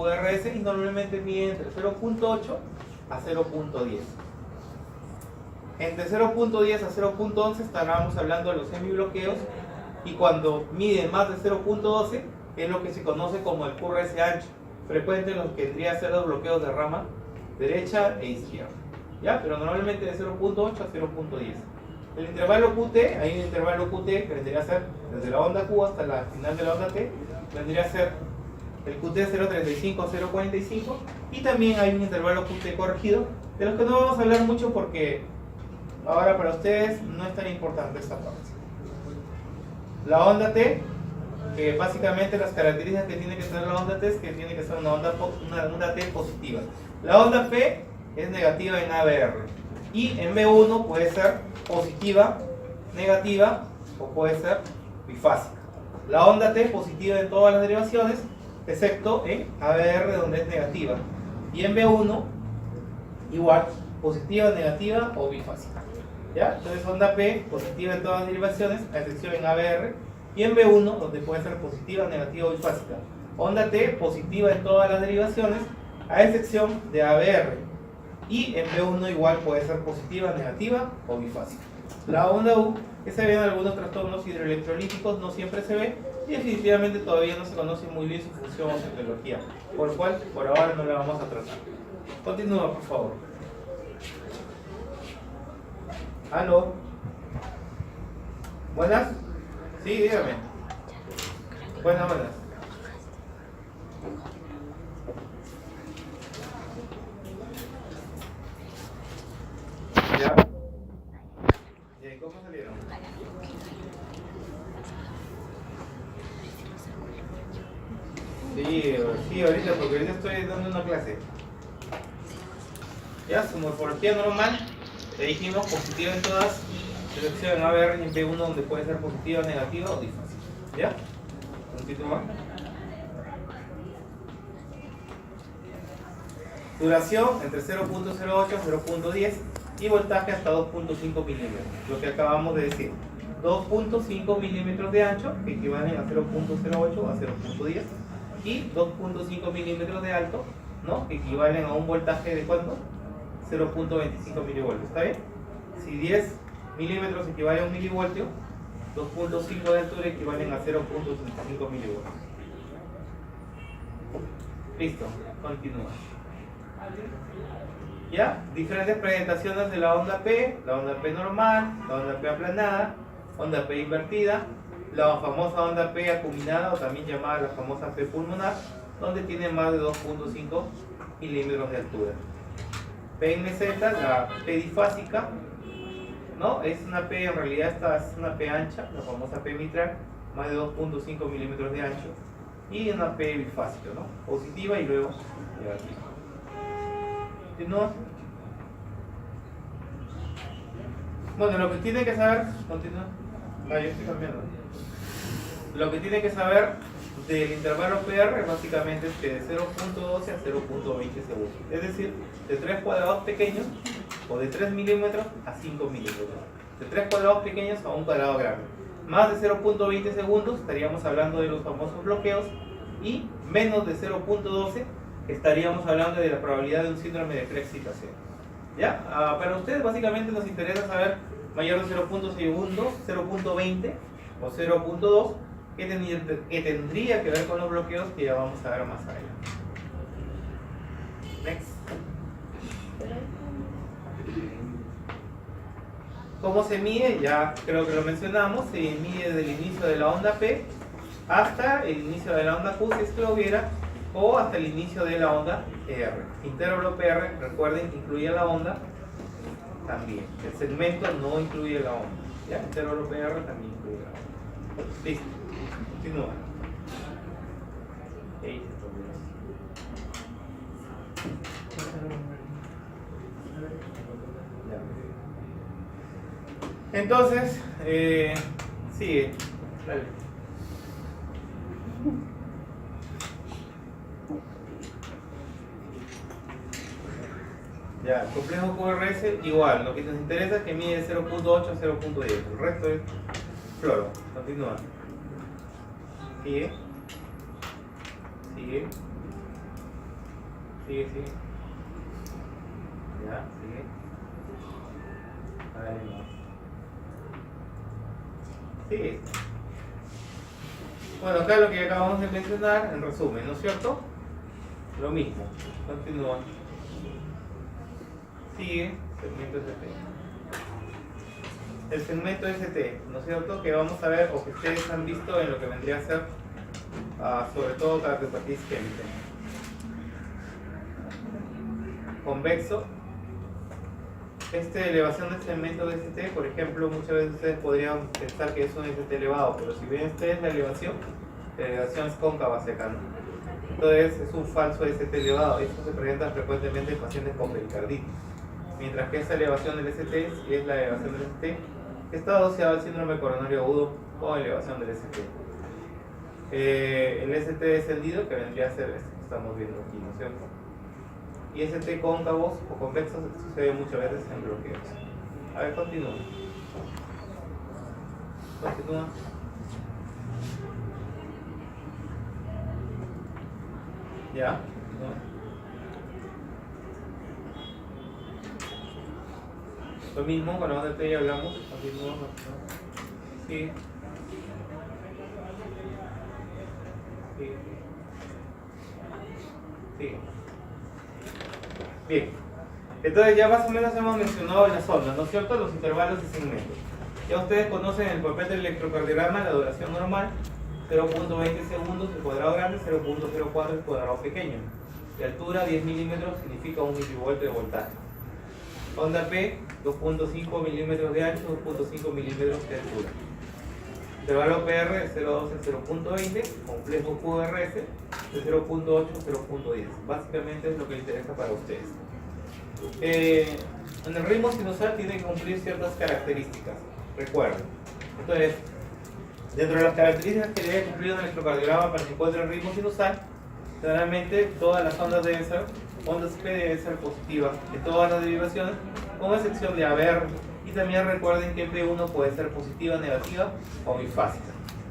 QRS y normalmente mide entre 0.8 a 0.10. Entre 0.10 a 0.11 estaríamos hablando de los semibloqueos, y cuando mide más de 0.12 es lo que se conoce como el QRS ancho, frecuente en los que tendría que ser los bloqueos de rama derecha e izquierda. ¿Ya? Pero normalmente de 0.8 a 0.10. El intervalo QT, hay un intervalo QT que vendría a ser desde la onda Q hasta la final de la onda T, vendría a ser el QT 0.35 a 0.45, y también hay un intervalo QT corregido, de los que no vamos a hablar mucho porque ahora para ustedes no es tan importante esta parte. La onda T, que básicamente las características que tiene que tener la onda T es que tiene que ser una onda T positiva. La onda P es negativa en ABR, y en B1 puede ser positiva, negativa o puede ser bifásica. La onda T positiva en todas las derivaciones, excepto en ABR donde es negativa, y en B1 igual, positiva, negativa o bifásica. ¿Ya? Entonces onda P positiva en todas las derivaciones, a excepción en ABR, y en B1 donde puede ser positiva, negativa o bifásica. Onda T positiva en todas las derivaciones, a excepción de ABR, y en B1 igual puede ser positiva, negativa o bifásica. La onda U, que se ve en algunos trastornos hidroelectrolíticos, no siempre se ve, y definitivamente todavía no se conoce muy bien su función o su etiología, por lo cual por ahora no la vamos a tratar. Continúa, por favor. ¿Aló? ¿Buenas? Sí, dígame. Buenas. ¿Ya? ¿Y cómo salieron? Sí, ahorita, porque ahorita estoy dando una clase. Ya, su morfología normal, le dijimos positiva en todas, selección en ABR y en B1 donde puede ser positiva, negativa o difácil. ¿Ya? Continúa. Duración entre 0.08 a 0.10 y voltaje hasta 2.5 milímetros, lo que acabamos de decir. 2.5 milímetros de ancho, que equivalen a 0.08 a 0.10, y 2.5 milímetros de alto, ¿no? Que equivalen a un voltaje de ¿cuánto? 0.25 milivoltios, ¿está bien? Si 10 milímetros equivale a 1 milivoltio, 2.5 de altura equivalen a 0.35 milivoltios. Listo, continúa. ¿Ya? Diferentes presentaciones de la onda P normal, la onda P aplanada, onda P invertida, la famosa onda P acuminada o también llamada la famosa P pulmonar, donde tiene más de 2.5 milímetros de altura. P en meseta, la P difásica, ¿no? Es una P, en realidad esta es una P ancha, la famosa P mitral, más de 2.5 milímetros de ancho, y una P bifásica, ¿no? Positiva y luego negativa. ¿Continúa? Bueno, lo que tiene que saber, continúa. Yo estoy cambiando. Lo que tiene que saber del intervalo PR básicamente es que de 0.12 a 0.20 segundos, es decir, de 3 cuadrados pequeños o de 3 milímetros a 5 milímetros, de 3 cuadrados pequeños a un cuadrado grande. Más de 0.20 segundos estaríamos hablando de los famosos bloqueos, y menos de 0.12 estaríamos hablando de la probabilidad de un síndrome de preexcitación. ¿Ya? Para ustedes básicamente nos interesa saber mayor de 0.2 segundos, 0.20 o 0.2, que tendría que ver con los bloqueos que ya vamos a ver más adelante. Next. ¿Cómo se mide? Ya creo que lo mencionamos. Se mide desde el inicio de la onda P hasta el inicio de la onda Q, si es que lo hubiera, o hasta el inicio de la onda R. Intervalo PR, recuerden que incluye la onda también. El segmento no incluye la onda. ¿Ya? Intervalo PR también incluye la onda. Listo. Continúa. Entonces, sigue. Dale. Ya, el complejo QRS igual, lo que nos interesa es que mide 0.8 a 0.10, el resto es floro. Continúa. Sigue. Sigue, sigue. Ya, sigue. Dale más. Sigue. Bueno, acá lo que acabamos de mencionar, en resumen, ¿no es cierto? Lo mismo. Continúa. Sigue. Segmento ST. El segmento ST, ¿no es cierto? Que vamos a ver, o que ustedes han visto en lo que vendría a ser, sobre todo cardiopatía isquémica. Convexo. Esta elevación del segmento de ST, por ejemplo, muchas veces ustedes podrían pensar que es un ST elevado, pero si ven ustedes la elevación es cóncava hacia acá, ¿no? Entonces es un falso ST elevado. Esto se presenta frecuentemente en pacientes con pericarditis. Mientras que esa elevación del ST es la elevación del ST que está asociada al síndrome coronario agudo con elevación del ST. El ST descendido, que vendría a ser este que estamos viendo aquí, ¿no es cierto? Y ST cóncavos o convexos sucede muchas veces en bloqueos. A ver, continúa. Continúa. Ya. Continúa. Lo mismo con la onda T ya hablamos. Continúa. Sí. Sí. Sí. Bien, entonces ya más o menos hemos mencionado las ondas, ¿no es cierto? Los intervalos y segmentos. Ya ustedes conocen el papel del electrocardiograma, la duración normal, 0.20 segundos el cuadrado grande, 0.04 el cuadrado pequeño. De altura 10 milímetros significa 1 milivolt de voltaje. Onda P, 2.5 milímetros de ancho, 2.5 milímetros de altura. Intervalo PR de 0.12 a 0.20, complejo QRS de 0.8 a 0.10. Básicamente es lo que le interesa para ustedes. En el ritmo sinusal tiene que cumplir ciertas características, recuerden. Entonces, dentro de las características que debe cumplir un electrocardiograma para que se encuentre el ritmo sinusal, generalmente todas las ondas deben ser, ondas P deben ser positivas de todas las derivaciones, con excepción de ABR. Y también recuerden que P1 puede ser positiva, negativa o bifásica.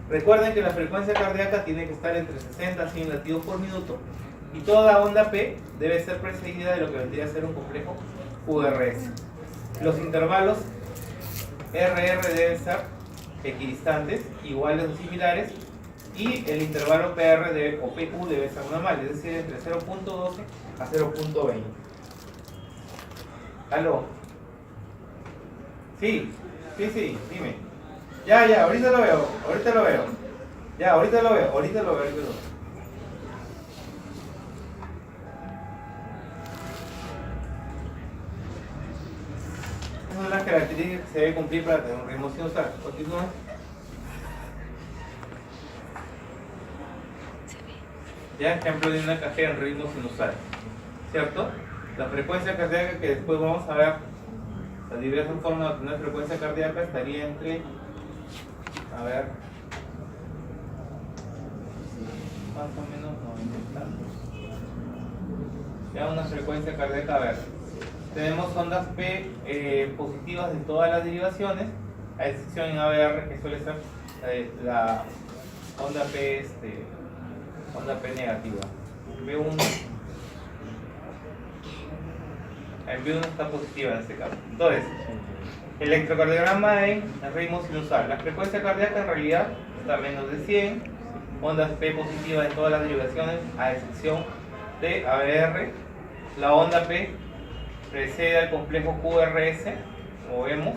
Recuerden que la frecuencia cardíaca tiene que estar entre 60 a 100 latidos por minuto y toda onda P debe ser precedida de lo que vendría a ser un complejo QRS. Los intervalos RR deben ser equidistantes, iguales o similares, y el intervalo PR o PQ debe ser normal, es decir, entre 0.12 a 0.20. ¿Aló? Sí, dime. Ya, ahorita lo veo. Ya, ahorita lo veo. Esas son las características que se debe cumplir para tener un ritmo sinusal. Continúa. Ya, ejemplo de una cajera en ritmo sinusal. ¿Cierto? La frecuencia cardíaca que después vamos a ver, las diversas formas de obtener frecuencia cardíaca estaría entre, a ver, más o menos 90 tantos. Ya una frecuencia cardíaca, a ver, tenemos ondas P positivas de todas las derivaciones, a excepción en ABR que suele ser la onda P, onda P negativa. En B1 está positiva en este caso. Entonces, electrocardiograma en el ritmo sinusal. La frecuencia cardíaca en realidad está a menos de 100. Ondas P positivas en todas las derivaciones, a excepción de ABR. La onda P precede al complejo QRS, como vemos.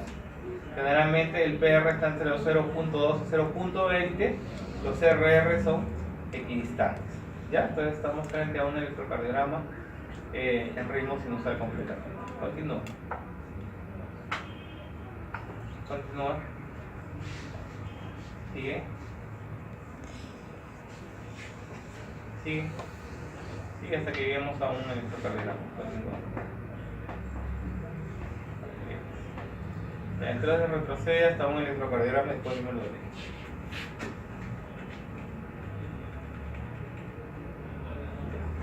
Generalmente el PR está entre los 0.2 y 0.20. Los RR son equidistantes. ¿Ya? Entonces estamos frente a un electrocardiograma en ritmo sinusal completamente. Continúa. Sigue hasta que lleguemos a un electrocardiograma. Continúa. Entonces retrocede hasta un electrocardiograma y después me lo diré.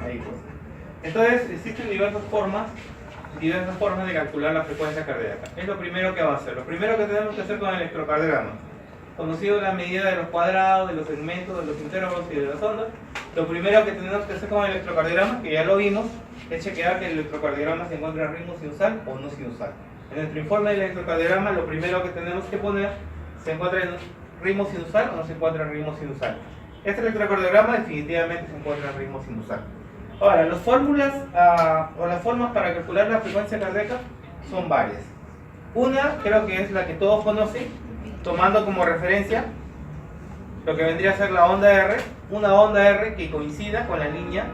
Ahí pues. Entonces existen diversas formas de calcular la frecuencia cardíaca. Es lo primero que va a hacer. Lo primero que tenemos que hacer con el electrocardiograma, conocido la medida de los cuadrados, de los segmentos, de los intervalos y de las ondas, Lo primero que tenemos que hacer con el electrocardiograma, que ya lo vimos, es chequear que el electrocardiograma se encuentra en ritmo sinusal o no sinusal. En nuestro informe del electrocardiograma, lo primero que tenemos que poner, ¿se encuentra en ritmo sinusal o no se encuentra en ritmo sinusal? Este electrocardiograma definitivamente se encuentra en ritmo sinusal. Ahora, las fórmulas o las formas para calcular la frecuencia cardíaca son varias. Una, creo que es la que todos conocen, tomando como referencia lo que vendría a ser la onda R, una onda R que coincida con la línea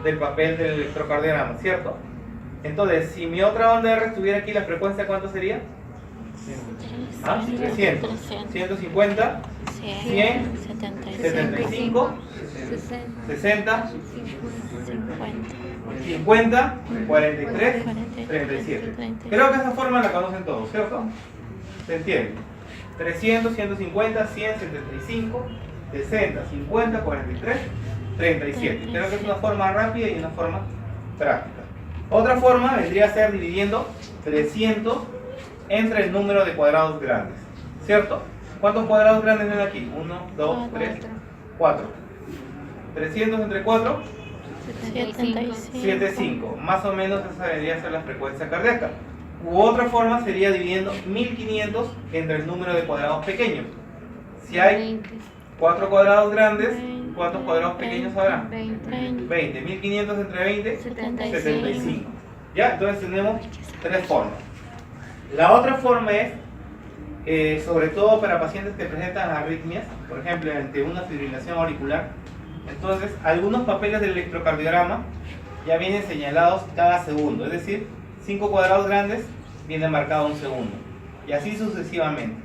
del papel del electrocardiograma, ¿cierto? Entonces, si mi otra onda R estuviera aquí, ¿la frecuencia cuánto sería? 300, 150, 100, 75, 60, 50, 43, 37. Creo que esa forma la conocen todos, ¿cierto? ¿Se entiende? 300, 150, 100, 75, 60, 50, 43, 37. Creo que es una forma rápida y una forma práctica. Otra forma vendría a ser dividiendo 300 entre el número de cuadrados grandes, ¿cierto? ¿Cuántos cuadrados grandes ven aquí? 1, 2, 3, 4. 300 entre 4, 75. Más o menos esa debería ser la frecuencia cardíaca. U otra forma sería dividiendo 1500 entre el número de cuadrados pequeños. Si hay 4 cuadrados grandes, ¿cuántos cuadrados pequeños habrá? 20. 1500 entre 20, 75. ¿Ya? Entonces tenemos tres formas. La otra forma es, sobre todo para pacientes que presentan arritmias, por ejemplo, ante una fibrilación auricular. Entonces, algunos papeles del electrocardiograma ya vienen señalados cada segundo, es decir, 5 cuadrados grandes viene marcado un segundo, y así sucesivamente.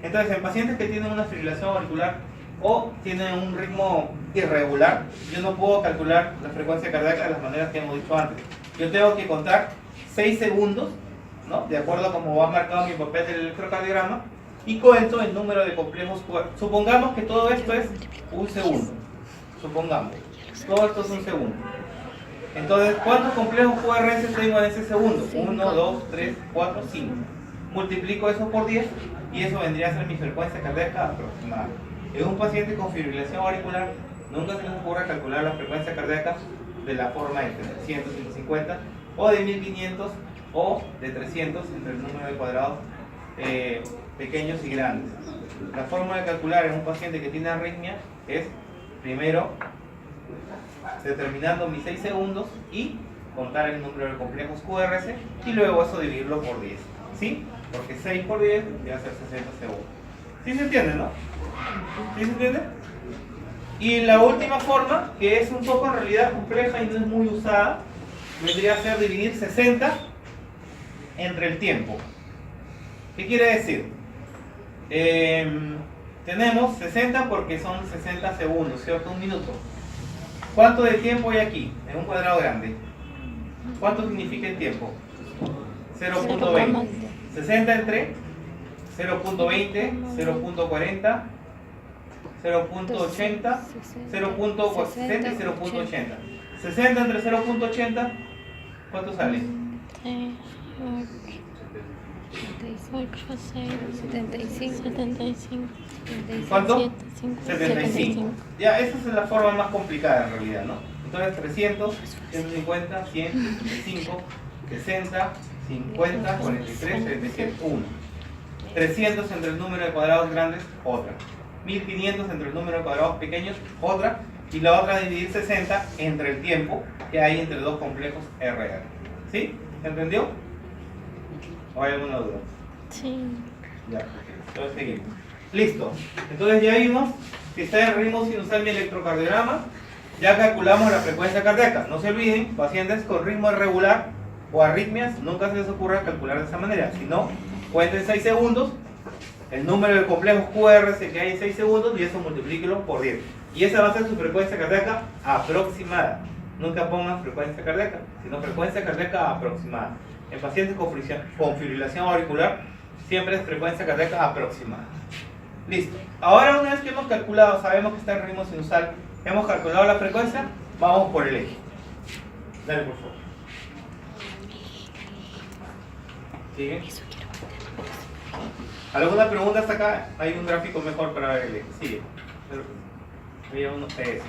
Entonces, en pacientes que tienen una fibrilación auricular o tienen un ritmo irregular, yo no puedo calcular la frecuencia cardíaca de las maneras que hemos dicho antes. Yo tengo que contar 6 segundos, ¿no? De acuerdo a cómo va marcado mi papel del electrocardiograma, y cuento el número de complejos QR. Supongamos que todo esto es un segundo. Supongamos, todo esto es un segundo. Entonces, ¿cuántos complejos QRS tengo en ese segundo? 1, 2, 3, 4, 5. Multiplico eso por 10 y eso vendría a ser mi frecuencia cardíaca aproximada. En un paciente con fibrilación auricular, nunca se les ocurre calcular la frecuencia cardíaca de la forma de 300, 150 o de 1500 o de 300 entre el número de cuadrados pequeños y grandes. La forma de calcular en un paciente que tiene arritmia es primero determinando mis 6 segundos y contar el número de complejos QRS y luego eso dividirlo por 10, ¿sí? Porque 6 por 10 va a ser 60 segundos. ¿Sí se entiende, no? ¿Sí se entiende? Y la última forma, que es un poco en realidad compleja y no es muy usada, vendría a ser dividir 60 entre el tiempo. ¿Qué quiere decir? Tenemos 60 porque son 60 segundos, ¿cierto? Un minuto. ¿Cuánto de tiempo hay aquí? En un cuadrado grande. ¿Cuánto significa el tiempo? 0.20. 60 entre 0.20, 0.40, 0.80, 0.60 y 0.80. 60 entre 0.80, ¿cuánto sale? 75. ¿Cuánto? 75. Ya, esa es la forma más complicada en realidad, ¿no? Entonces 300, 150, 100, 75, 60, 50, 43, 37, 1. 300 entre el número de cuadrados grandes, otra. 1500 entre el número de cuadrados pequeños, otra. Y la otra dividir 60 entre el tiempo que hay entre dos complejos RR. ¿Sí? ¿Se entendió? ¿O hay alguna duda? Sí. Ya, entonces seguimos. Listo. Entonces ya vimos que está en ritmo sinusal mi electrocardiograma. Ya calculamos la frecuencia cardíaca. No se olviden, pacientes con ritmo irregular o arritmias, nunca se les ocurra calcular de esa manera. Si no, cuenten 6 segundos, el número de complejos QRS que hay en 6 segundos y eso multiplíquelo por 10. Y esa va a ser su frecuencia cardíaca aproximada. Nunca pongan frecuencia cardíaca, sino frecuencia cardíaca aproximada. En pacientes con fibrilación auricular, siempre es frecuencia cardíaca aproximada. Listo. Ahora, una vez que hemos calculado, sabemos que está en ritmo sinusal, hemos calculado la frecuencia, vamos por el eje. Dale, por favor. ¿Sigue? ¿Alguna pregunta hasta acá? Hay un gráfico mejor para ver el eje. Sigue. Había unos PS.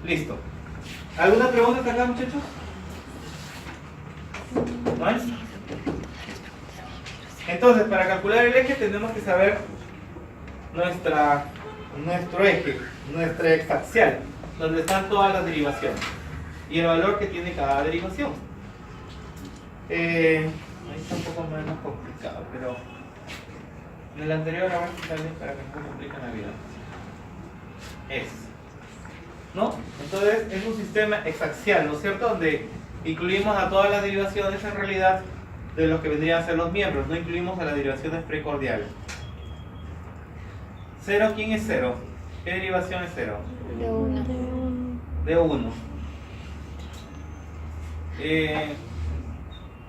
Listo. ¿Alguna pregunta hasta acá, muchachos? ¿No hay? Entonces, para calcular el eje tenemos que saber nuestro eje, nuestra ex axial, donde están todas las derivaciones y el valor que tiene cada derivación. Ahí está un poco menos complicado, pero en el anterior a ver si sale para que no se complique la vida. ¿No? Entonces es un sistema exaxial, ¿no es cierto? Donde incluimos a todas las derivaciones en realidad de los que vendrían a ser los miembros, no incluimos a las derivaciones precordiales. ¿Cero? ¿Quién es cero? ¿Qué derivación es cero? De 1. De 1.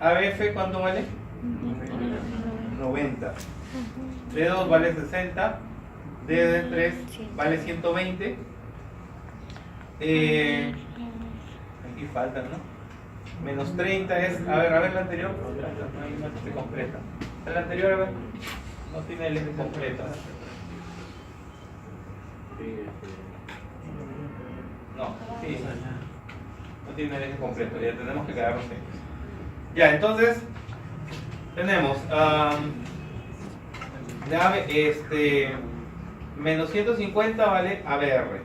ABF, ¿cuánto vale? 90. D2 vale 60. D3 vale 120. Aquí faltan, ¿no? Menos 30 es... A ver la anterior. No se completa. La anterior, a ver. No tiene el eje completo. No, sí. No tiene el eje completo. Ya tenemos que quedarnos ahí. Ya, entonces tenemos menos 150 vale ABR.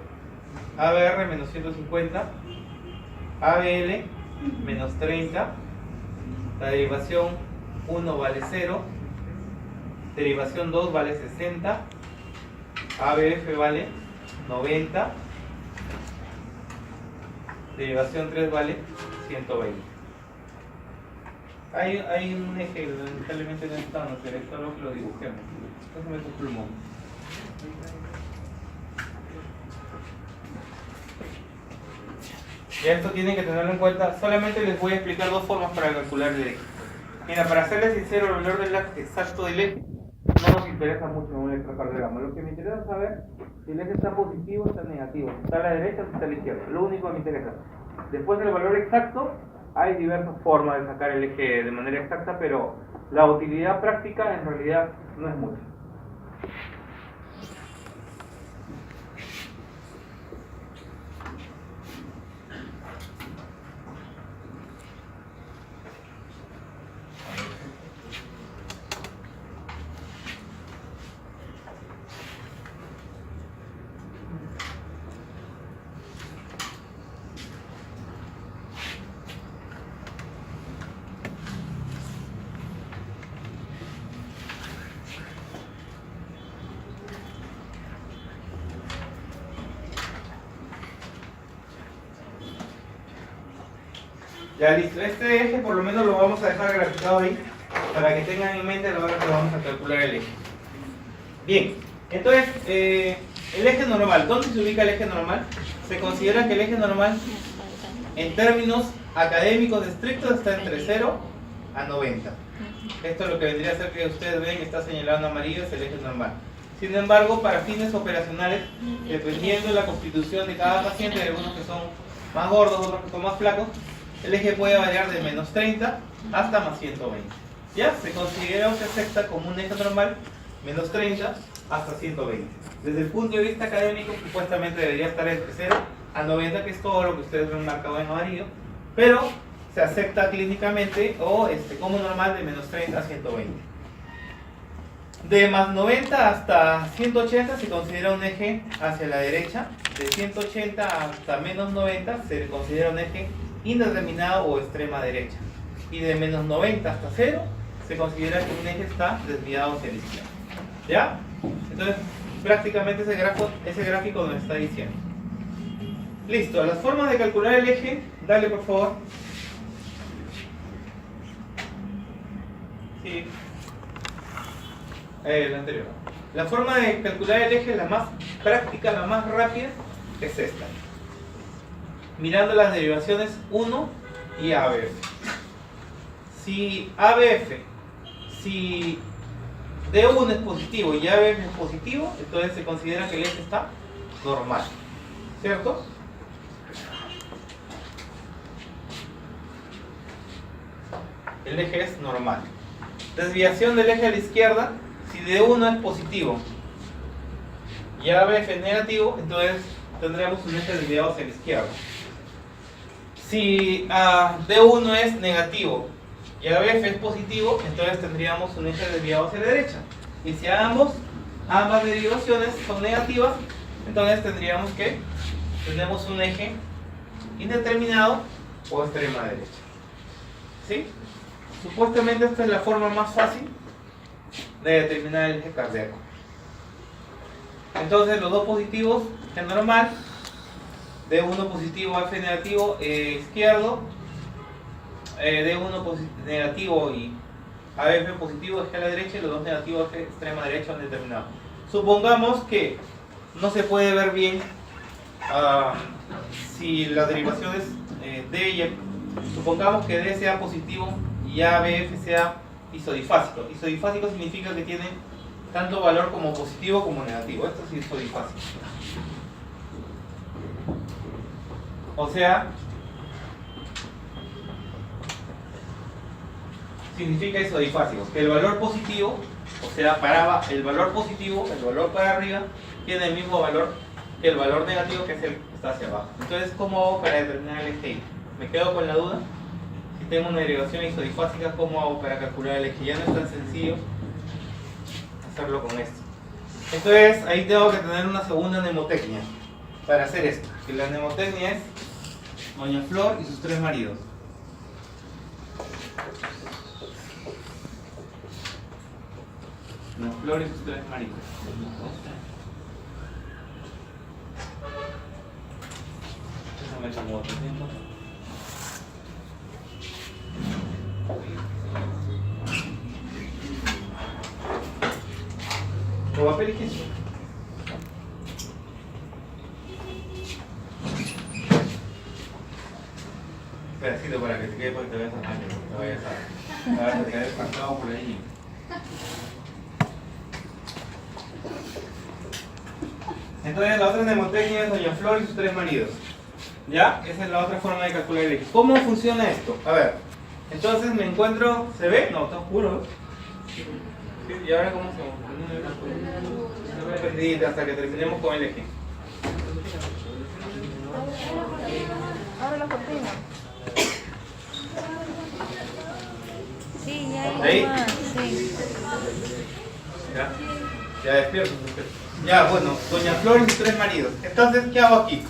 ABR menos 150. ABL menos 30. La derivación 1 vale 0. Derivación 2 vale 60. ABF vale 90. Derivación 3 vale 120. Hay un eje, lamentablemente no está, no sé, solo que lo dibujemos. Déjame tu plumón. Y esto tienen que tenerlo en cuenta. Solamente les voy a explicar dos formas para calcular el eje. Mira, para serles sincero, el valor del exacto del eje no nos interesa mucho en un electrocardiograma. Lo que me interesa saber si el eje está positivo o está negativo, si está a la derecha o si está a la izquierda. Lo único que me interesa. Después del valor exacto, hay diversas formas de sacar el eje de manera exacta, pero la utilidad práctica en realidad no es mucha. Ya listo, este eje por lo menos lo vamos a dejar graficado ahí para que tengan en mente a la hora que vamos a calcular el eje. Bien, entonces el eje normal, ¿dónde se ubica el eje normal? Se considera que el eje normal en términos académicos estrictos está entre 0 a 90. Esto es lo que vendría a ser que ustedes ven que está señalado en amarillo, es el eje normal. Sin embargo, para fines operacionales, dependiendo de la constitución de cada paciente, hay algunos que son más gordos, otros que son más flacos, el eje puede variar de menos 30 hasta más 120. ¿Ya? Se considera un sexta como un eje normal, menos 30 hasta 120. Desde el punto de vista académico, supuestamente debería estar entre 0 a 90, que es todo lo que ustedes ven marcado en amarillo, pero se acepta clínicamente o como normal de menos 30 a 120. De más 90 hasta 180 se considera un eje hacia la derecha. De 180 hasta menos 90 se considera un eje indeterminado o extrema derecha. Y de menos 90 hasta 0 se considera que un eje está desviado hacia la izquierda. ¿Ya? Entonces, prácticamente ese gráfico nos está diciendo. Listo, las formas de calcular el eje, dale por favor. Sí. El anterior. La forma de calcular el eje, la más práctica, la más rápida, es esta. Mirando las derivaciones 1 y ABF. Si ABF, si D1 es positivo y ABF es positivo, entonces se considera que el eje está normal. ¿Cierto? El eje es normal. Desviación del eje a la izquierda, si D1 es positivo y ABF es negativo, entonces tendremos un eje desviado hacia la izquierda. Si D1 es negativo y ABF es positivo, entonces tendríamos un eje desviado hacia la derecha. Y si ambas derivaciones son negativas, entonces tendríamos que tenemos un eje indeterminado o extrema derecha. ¿Sí? Supuestamente esta es la forma más fácil de determinar el eje cardíaco. Entonces los dos positivos es normal, D1 positivo, AF negativo izquierdo, D1 negativo y AF positivo es a la derecha y los dos negativos es extrema derecha determinado. Supongamos que no se puede ver bien si las derivaciones D y E, supongamos que D sea positivo y ABF sea isodifásico. Isodifásico significa que tiene tanto valor como positivo como negativo. Esto es isodifásico. O sea, significa isodifásico, que el valor positivo, o sea, el valor positivo, el valor para arriba, tiene el mismo valor que el valor negativo, que es el que está hacia abajo. Entonces, ¿cómo hago para determinar el eje? ¿Me quedo con la duda? Si tengo una derivación isodifásica, ¿cómo hago para calcular el eje? Ya no es tan sencillo hacerlo con esto. Entonces, ahí tengo que tener una segunda mnemotecnia para hacer esto. Que la mnemotecnia es Doña Flor y sus tres maridos. Doña Flor y sus tres maridos. Déjame tomar otro tiempo. ¿Lo papel y queso? Pedacito para que te quede porque te vayas a mañana, te vayas a quedar espantado por ahí. Entonces la otra mnemotecnia es Doña Flor y sus tres maridos. ¿Ya? Esa es la otra forma de calcular el eje. ¿Cómo funciona esto? A ver, entonces me encuentro... ¿Se ve? No, está oscuro. ¿Sí? ¿Y ahora cómo se ve? Perdida hasta que terminemos con el eje. Abre la cortina. Sí, ya hay ¿Ahí? más, sí. Ya despierto. Ya, bueno, Doña Flor y sus tres maridos. Entonces, ¿qué hago aquí?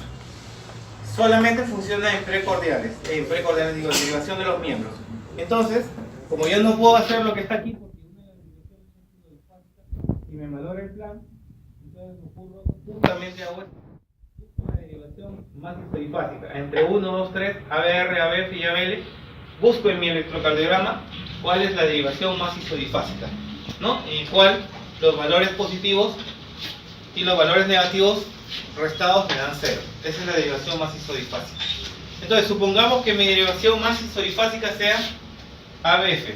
Solamente funciona en precordiales. En precordiales digo, en derivación de los miembros. Entonces, como yo no puedo hacer lo que está aquí, porque una de las derivaciones es isodifásica y me malora el plan, entonces ocurro justamente hago esto. Una derivación más isodifásica. Entre 1, 2, 3, ABR, ABF y ABL, busco en mi electrocardiograma cuál es la derivación más isodifásica, ¿no? Y cuál los valores positivos y los valores negativos restados me dan 0. Esa es la derivación más isodifásica. Entonces, supongamos que mi derivación más isodifásica sea ABF.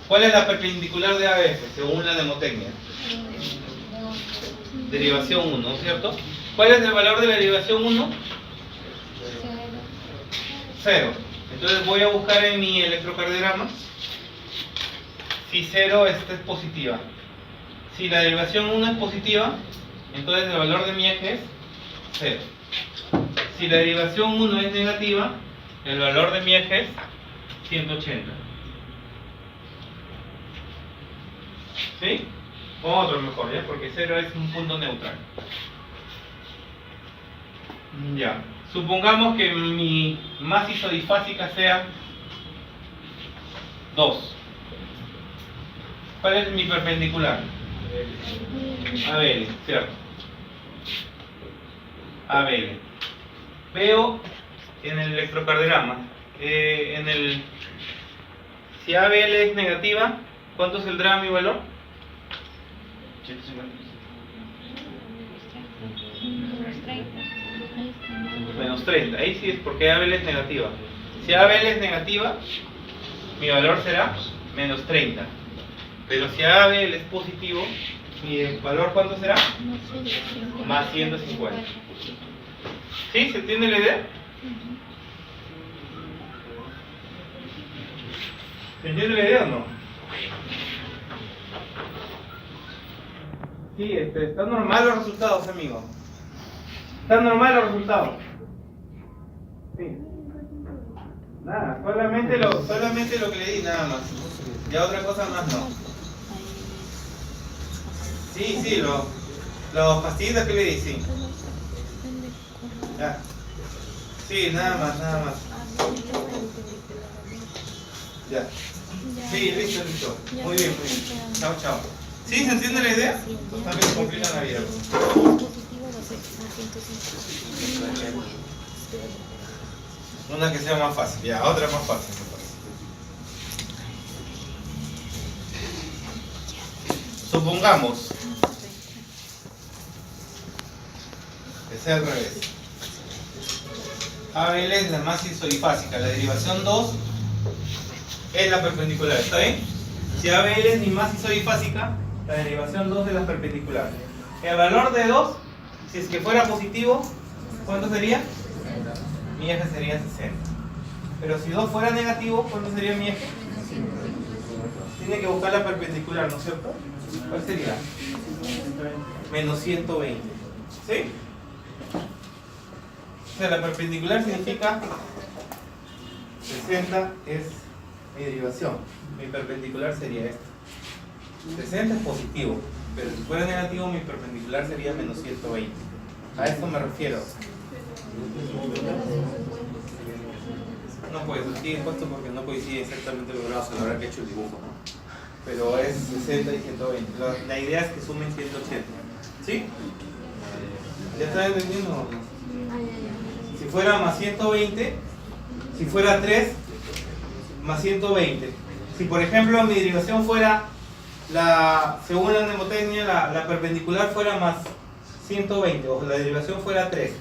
¿Cuál es la perpendicular de ABF según la mnemotecnia? Derivación 1, ¿no es cierto? ¿Cuál es el valor de la derivación 1? 0. Entonces voy a buscar en mi electrocardiograma si 0 es positiva. Si la derivación 1 es positiva, entonces el valor de mi eje es 0. Si la derivación 1 es negativa, el valor de mi eje es 180. ¿Sí? O otro mejor, ¿ya? Porque 0 es un punto neutral. Ya. Supongamos que mi más isodifásica sea 2. ¿Cuál es mi perpendicular? ABL, ¿cierto? ABL. Veo en el electrocardiograma, si ABL es negativa, ¿cuánto saldrá mi valor? 150. Menos 30, ahí sí es porque ABL es negativa. Si ABL es negativa, mi valor será menos 30. Pero si ABL es positivo, mi valor ¿cuánto será? Más 150. ¿Sí? ¿Se entiende la idea? ¿Se entiende la idea o no? Sí, están normales los resultados, amigo. ¿Están normales los resultados? Sí. Nada, solamente lo que le di, nada más. Ya otra cosa más no. Sí, los pastillitas que le di, sí. Ya. Sí, nada más. Ya. Sí, listo. Muy bien. Chao. ¿Sí? ¿Se entiende la idea? También complican la vida. Una que sea más fácil, ya, otra más fácil. Supongamos que sea al revés. ABL es la masa isodifásica, la derivación 2 es la perpendicular, ¿está bien? Si ABL es mi masa isodifásica, la derivación 2 es la perpendicular. El valor de 2, si es que fuera positivo, ¿cuánto sería? Mi eje sería 60. Pero si 2 fuera negativo, ¿cuánto sería mi eje? Tiene que buscar la perpendicular, ¿no es cierto? ¿Cuál sería? Menos 120. ¿Sí? O sea, la perpendicular significa 60 es mi derivación. Mi perpendicular sería esta. 60 es positivo, pero si fuera negativo, mi perpendicular sería menos 120. A esto me refiero. No puede, sigue puesto porque no coincide exactamente lo grado a la hora que he hecho el dibujo, ¿no? Pero es 60 y 120. La idea es que sumen 180. ¿Sí? ¿Ya está entendiendo o no? Si fuera más 120, si fuera 3, más 120. Si por ejemplo mi derivación fuera, según la mnemotecnia, la perpendicular fuera más 120, o la derivación fuera 3.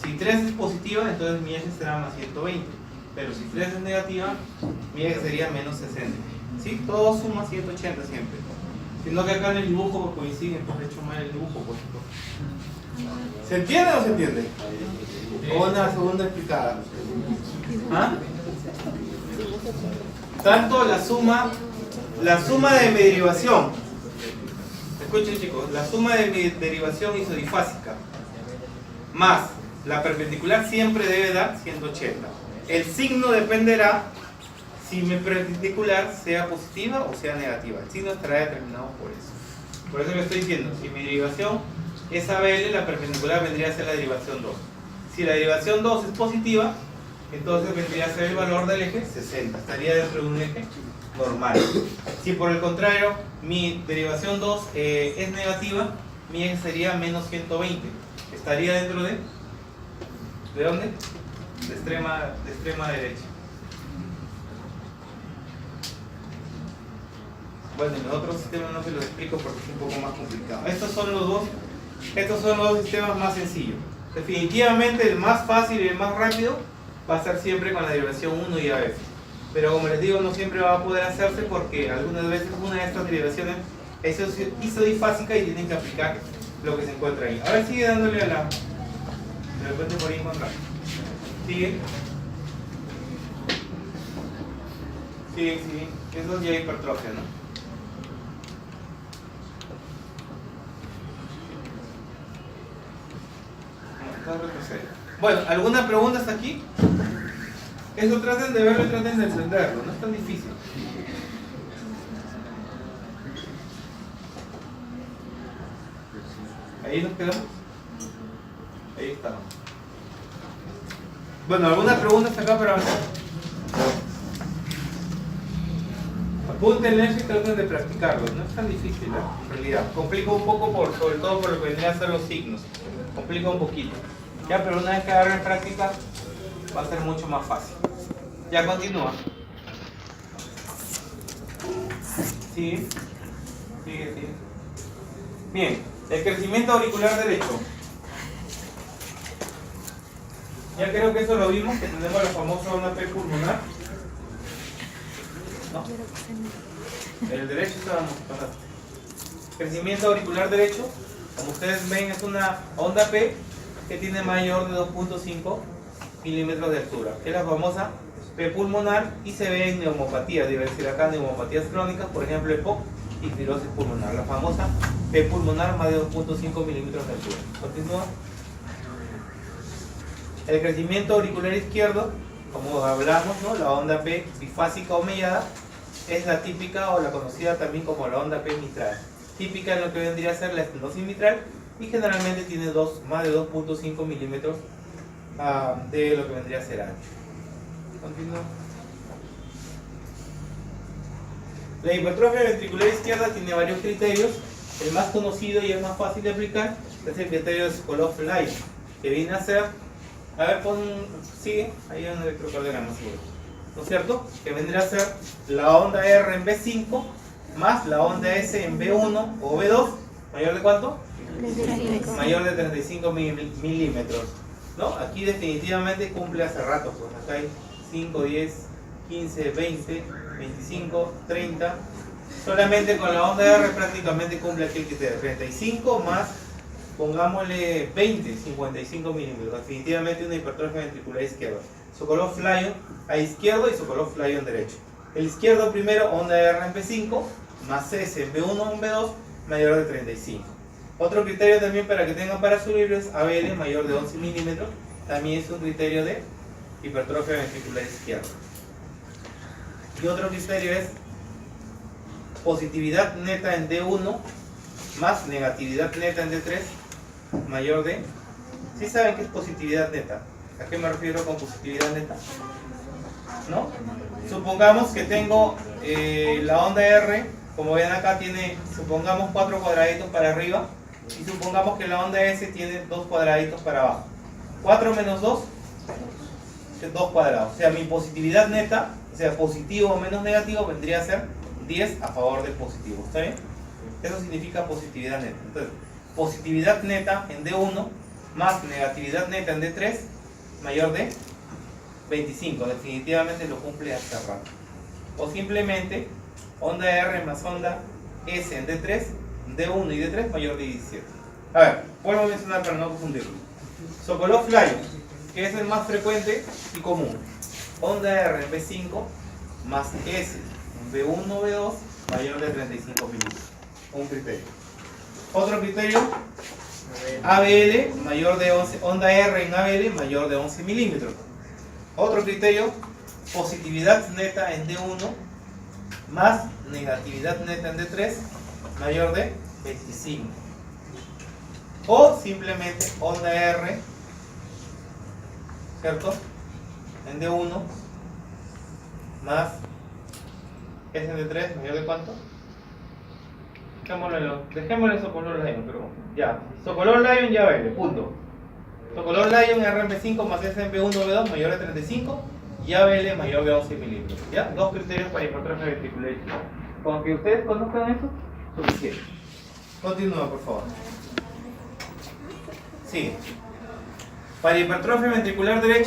Si 3 es positiva, entonces mi eje será más 120. Pero si 3 es negativa, mi eje sería menos 60. ¿Sí? Todo suma 180 siempre. Sino que acá en el dibujo coincide, pues he hecho mal el dibujo, pues. ¿Se entiende o no se entiende? O una segunda explicada. ¿Ah? Tanto la suma de mi derivación. Escuchen chicos, la suma de mi derivación isodifásica más la perpendicular siempre debe dar 180. El signo dependerá si mi perpendicular sea positiva o sea negativa. El signo estará determinado por eso. Por eso le estoy diciendo, si mi derivación es ABL, la perpendicular vendría a ser la derivación 2. Si la derivación 2 es positiva, entonces vendría a ser el valor del eje 60. Estaría dentro de un eje normal. Si por el contrario mi derivación 2 es negativa, mi eje sería menos 120. Estaría dentro de... ¿De dónde? De extrema derecha. Bueno, en los otros sistemas no se los explico porque es un poco más complicado. Estos son los dos sistemas más sencillos. Definitivamente el más fácil y el más rápido va a ser siempre con la derivación 1 y AF. Pero como les digo, no siempre va a poder hacerse porque algunas veces una de estas derivaciones es isodifásica y tienen que aplicar lo que se encuentra ahí. Ahora sigue dándole a la... De repente por ahí encontrar. Sigue. Eso es ya hipertrofia, ¿no? Bueno, ¿alguna pregunta hasta aquí? Eso traten de verlo y traten de entenderlo, no es tan difícil. Ahí nos quedamos. Ahí estamos. Bueno, ¿alguna pregunta hasta acá para avanzar? Apúntenle eso y traten de practicarlo, no es tan difícil en realidad. Complica un poco sobre todo por lo que vendrían a ser los signos. Complica un poquito. Ya, pero una vez que agarren práctica va a ser mucho más fácil. Ya continúa. Sigue. Bien, el crecimiento auricular derecho. Ya creo que eso lo vimos, que tenemos la famosa onda P pulmonar. ¿No? El derecho estábamos pasando. Crecimiento auricular derecho, como ustedes ven, es una onda P que tiene mayor de 2.5 milímetros de altura, que es la famosa P pulmonar y se ve en neumopatías, debe decir acá neumopatías crónicas, por ejemplo EPOC y fibrosis pulmonar, la famosa P pulmonar más de 2.5 milímetros de altura. Continúa. El crecimiento auricular izquierdo, como hablamos, ¿no? La onda P bifásica o mellada, es la típica o la conocida también como la onda P mitral. Típica en lo que vendría a ser la estenosis mitral y generalmente tiene más de 2.5 milímetros de lo que vendría a ser ancho. Continúa. La hipertrofia ventricular izquierda tiene varios criterios. El más conocido y el más fácil de aplicar es el criterio de Sokolov-Lyon, que viene a ser, a ver, sigue, ahí hay un electrocardiograma seguro, ¿no es cierto? Que vendría a ser la onda R en B5 más la onda S en B1 o B2, ¿mayor de cuánto? Mayor de 35 milímetros, ¿no? Aquí definitivamente cumple hace rato, pues acá hay 5, 10, 15, 20, 25, 30. Solamente con la onda R prácticamente cumple aquí el criterio. 35 más, pongámosle 20, 55 milímetros. Definitivamente una hipertrofia ventricular izquierda. Sokolov-Lyon a izquierdo y Sokolov-Lyon derecho. El izquierdo primero, onda R en B5, más S en B1 o en B2, mayor de 35. Otro criterio también para que tengan para su libro es ABL mayor de 11 milímetros. También es un criterio de hipertrofia ventricular izquierda. Y otro criterio es positividad neta en D1 más negatividad neta en D3 mayor de... ¿Sí saben qué es positividad neta? ¿A qué me refiero con positividad neta? ¿No? Supongamos que tengo la onda R, como ven acá tiene, supongamos 4 cuadraditos para arriba y supongamos que la onda S tiene 2 cuadraditos para abajo. 4 menos 2 es 2 cuadrados. O sea, mi positividad neta, o sea, positivo o menos negativo, vendría a ser 10 a favor del positivo. ¿Está bien? Eso significa positividad neta. Entonces, positividad neta en D1 más negatividad neta en D3 mayor de 25. Definitivamente lo cumple hace rato. O simplemente onda R más onda S en D3, D1 y D3 mayor de 17. A ver, vuelvo a mencionar para no confundirlo. Sokolov-Lyon, que es el más frecuente y común. Onda R en B5 más S en B1 o B2 mayor de 35 milímetros. Un criterio. Otro criterio, ABL mayor de 11, onda R en ABL mayor de 11 milímetros. Otro criterio, positividad neta en D1 más negatividad neta en D3 mayor de 25. O simplemente onda R, ¿cierto? En D1 más S en D3 mayor de ¿cuánto? Dejémosle Sokolov-Lyon, pero ya. Sokolov-Lyon ya vale, punto. Sokolov-Lyon R en B5 más S en B1 B2 mayor de 35 y ABL mayor de 11 milímetros. ¿Ya? Dos criterios para hipertrofia ventricular izquierda. Con que ustedes conozcan eso, suficiente. Continúa, por favor. Sigue. Para hipertrofia ventricular derecha.